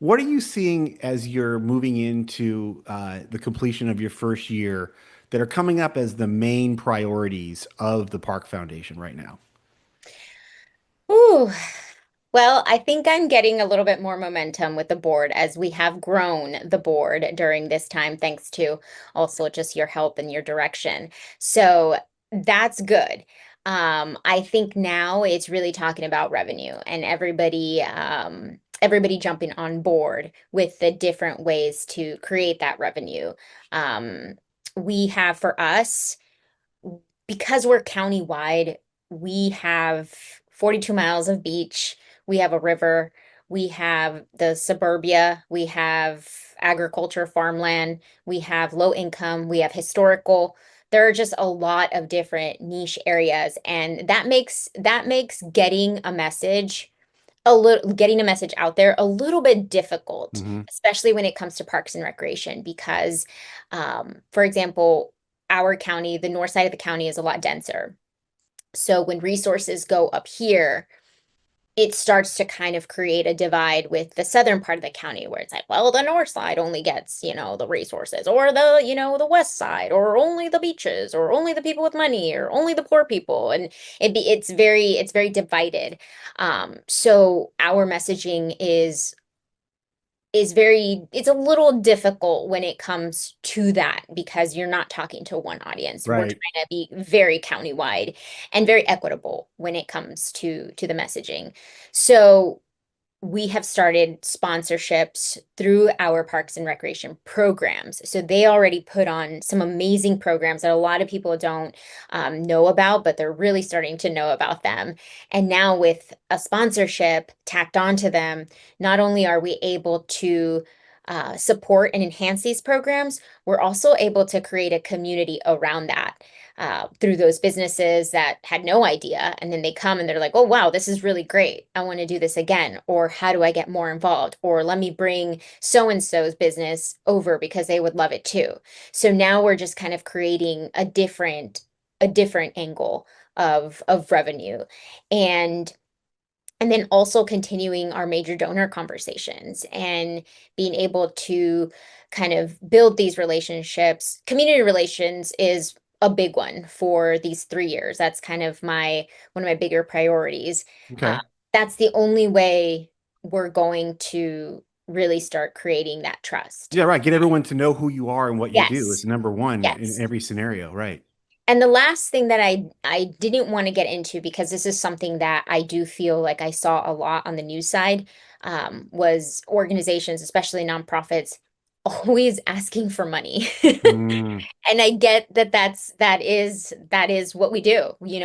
What are you seeing as you're moving into the completion of your first year that are coming up as the main priorities of the Park Foundation right now? Ooh, well, I think I'm getting a little bit more momentum with the board as we have grown the board during this time, thanks to also just your help and your direction. So that's good. I think now it's really talking about revenue and everybody jumping on board with the different ways to create that revenue. Um, we have for us because we're county-wide, we have 42 miles of beach, we have a river, we have the suburbia, we have agriculture, farmland, we have low income, we have historical. There are just a lot of different niche areas, and that makes getting a message out there a little bit difficult, Hmm. especially when it comes to parks and recreation, because, for example, our county, the north side of the county is a lot denser. So when resources go up here, it starts to kind of create a divide with the southern part of the county where it's like, well, the north side only gets, the resources, or the west side, or only the beaches, or only the people with money, or only the poor people. And it's very divided. So our messaging it's a little difficult when it comes to that because you're not talking to one audience. We're Right. trying to be very countywide and very equitable when it comes to the messaging. So we have started sponsorships through our parks and recreation programs. So they already put on some amazing programs that a lot of people don't know about, but they're really starting to know about them. And now with a sponsorship tacked onto them, not only are we able to support and enhance these programs, we're also able to create a community around that through those businesses that had no idea. And then they come and they're like, oh, wow, this is really great. I want to do this again. Or how do I get more involved? Or let me bring so and so's business over because they would love it too. So now we're just kind of creating a different angle of revenue. And and then also continuing our major donor conversations and being able to kind of build these relationships. Community relations is a big one for these 3 years. That's kind of my one of my bigger priorities. Uh, Okay. that's the only way we're going to really start creating that trust. Yeah, right. Get everyone to know who you are and what you do is Yes, number one in yes. every scenario. Right. And the last thing that I didn't want to get into because this is something that I do feel like I saw a lot on the news side, was organizations, especially nonprofits, always asking for money. Mm, And I get that that is what we do. We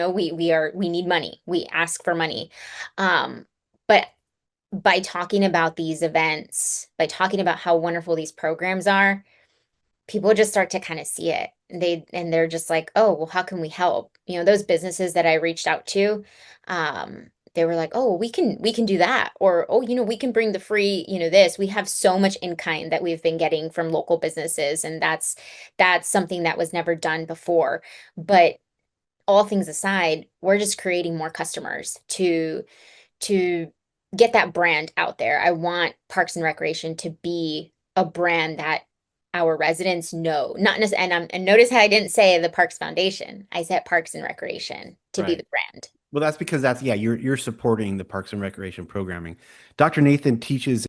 need money. We ask for money. But by talking about these events, by talking about how wonderful these programs are, people just start to kind of see it. They're just like, oh, well, how can we help? Those businesses that I reached out to, they were like, oh, we can do that. Or, oh, we can bring the free, this. We have so much in kind that we've been getting from local businesses, and that's something that was never done before. But all things aside, we're just creating more customers to get that brand out there. I want Parks and Recreation to be a brand that our residents know. Not necessarily, and notice how I didn't say the Parks Foundation. I said Parks and Recreation to be right. the brand. Well, that's because yeah, you're supporting the Parks and Recreation programming. Dr. Nathan teaches